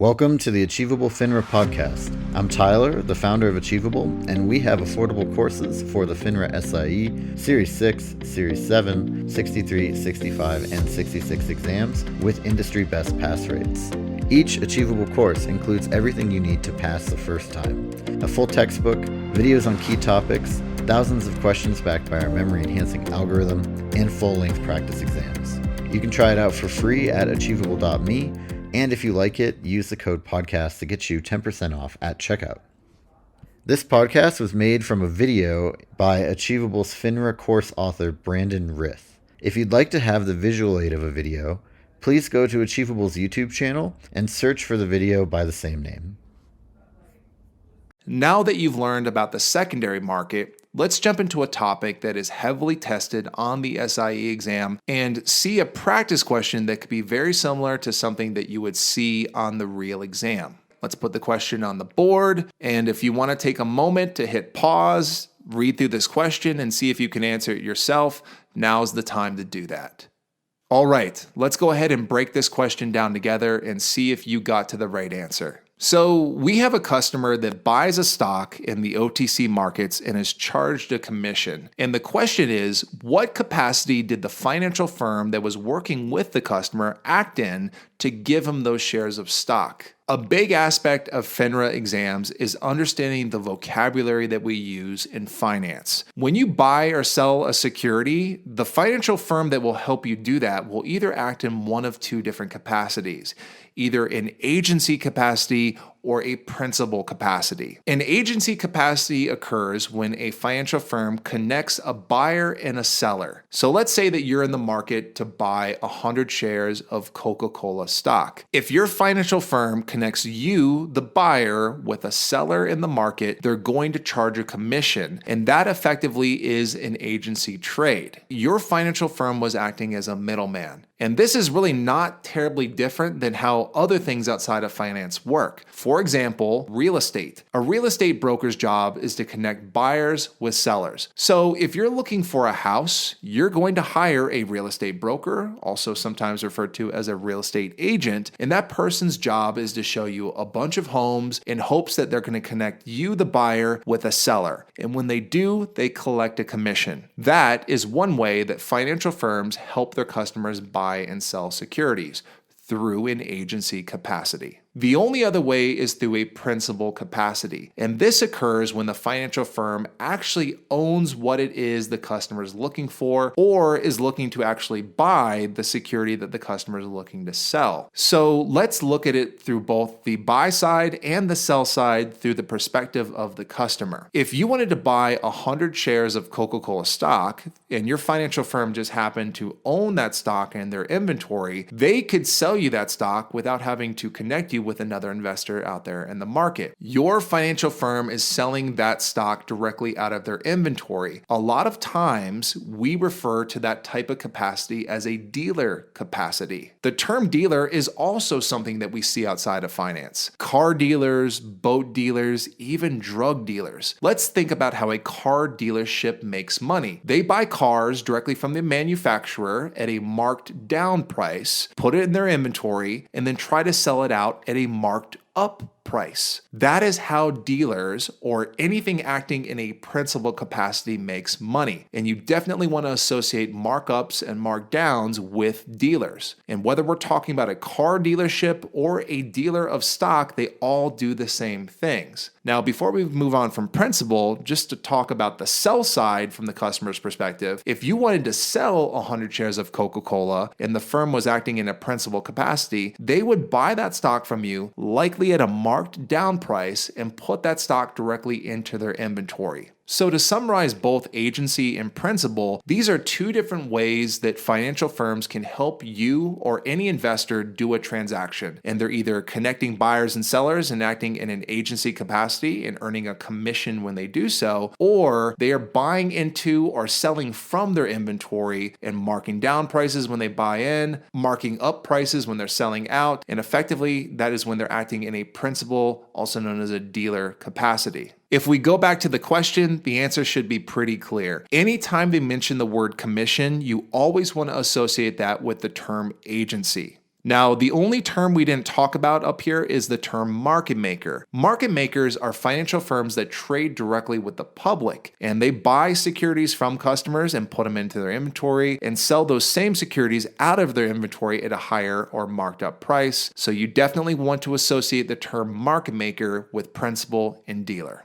Welcome to the Achievable FINRA podcast. I'm Tyler, the founder of Achievable, and we have affordable courses for the FINRA SIE, Series 6, Series 7, 63, 65, and 66 exams with industry best pass rates. Each Achievable course includes everything you need to pass the first time. A full textbook, videos on key topics, thousands of questions backed by our memory-enhancing algorithm, and full-length practice exams. You can try it out for free at achievable.me. And if you like it, use the code podcast to get you 10% off at checkout. This podcast was made from a video by Achievable's FINRA course author, Brandon Rith. If you'd like to have the visual aid of a video, please go to Achievable's YouTube channel and search for the video by the same name. Now that you've learned about the secondary market, let's jump into a topic that is heavily tested on the SIE exam and see a practice question that could be very similar to something that you would see on the real exam. Let's put the question on the board, and if you want to take a moment to hit pause, read through this question and see if you can answer it yourself, now's the time to do that. All right, let's go ahead and break this question down together and see if you got to the right answer. So we have a customer that buys a stock in the OTC markets and is charged a commission. And the question is, what capacity did the financial firm that was working with the customer act in to give him those shares of stock? A big aspect of FINRA exams is understanding the vocabulary that we use in finance. When you buy or sell a security, the financial firm that will help you do that will either act in one of two different capacities, either an agency capacity or a principal capacity. An agency capacity occurs when a financial firm connects a buyer and a seller. So let's say that you're in the market to buy 100 shares of Coca-Cola stock. If your financial firm connects you, the buyer, with a seller in the market, they're going to charge a commission, and that effectively is an agency trade. Your financial firm was acting as a middleman. And this is really not terribly different than how other things outside of finance work. For example, real estate. A real estate broker's job is to connect buyers with sellers. So if you're looking for a house, you're going to hire a real estate broker, also sometimes referred to as a real estate agent, and that person's job is to show you a bunch of homes in hopes that they're going to connect you, the buyer, with a seller. And when they do, they collect a commission. That is one way that financial firms help their customers buy and sell securities, through an agency capacity. The only other way is through a principal capacity, and this occurs when the financial firm actually owns what it is the customer is looking for or is looking to actually buy the security that the customer is looking to sell. So let's look at it through both the buy side and the sell side through the perspective of the customer. If you wanted to buy 100 shares of Coca-Cola stock and your financial firm just happened to own that stock in their inventory, they could sell you that stock without having to connect you with another investor out there in the market. Your financial firm is selling that stock directly out of their inventory. A lot of times we refer to that type of capacity as a dealer capacity. The term dealer is also something that we see outside of finance. Car dealers, boat dealers, even drug dealers. Let's think about how a car dealership makes money. They buy cars directly from the manufacturer at a marked down price, put it in their inventory, and then try to sell it out at a marked up price. That is how dealers or anything acting in a principal capacity makes money. And you definitely want to associate markups and markdowns with dealers. And whether we're talking about a car dealership or a dealer of stock, they all do the same things. Now, before we move on from principal, just to talk about the sell side from the customer's perspective, if you wanted to sell 100 shares of Coca-Cola and the firm was acting in a principal capacity, they would buy that stock from you, likely at a marked down price, and put that stock directly into their inventory. So to summarize both agency and principal, these are two different ways that financial firms can help you or any investor do a transaction. And they're either connecting buyers and sellers and acting in an agency capacity and earning a commission when they do so, or they are buying into or selling from their inventory and marking down prices when they buy in, marking up prices when they're selling out, and effectively that is when they're acting in a principal, also known as a dealer capacity. If we go back to the question, the answer should be pretty clear. Anytime they mention the word commission, you always want to associate that with the term agency. Now, the only term we didn't talk about up here is the term market maker. Market makers are financial firms that trade directly with the public, and they buy securities from customers and put them into their inventory and sell those same securities out of their inventory at a higher or marked up price. So you definitely want to associate the term market maker with principal and dealer.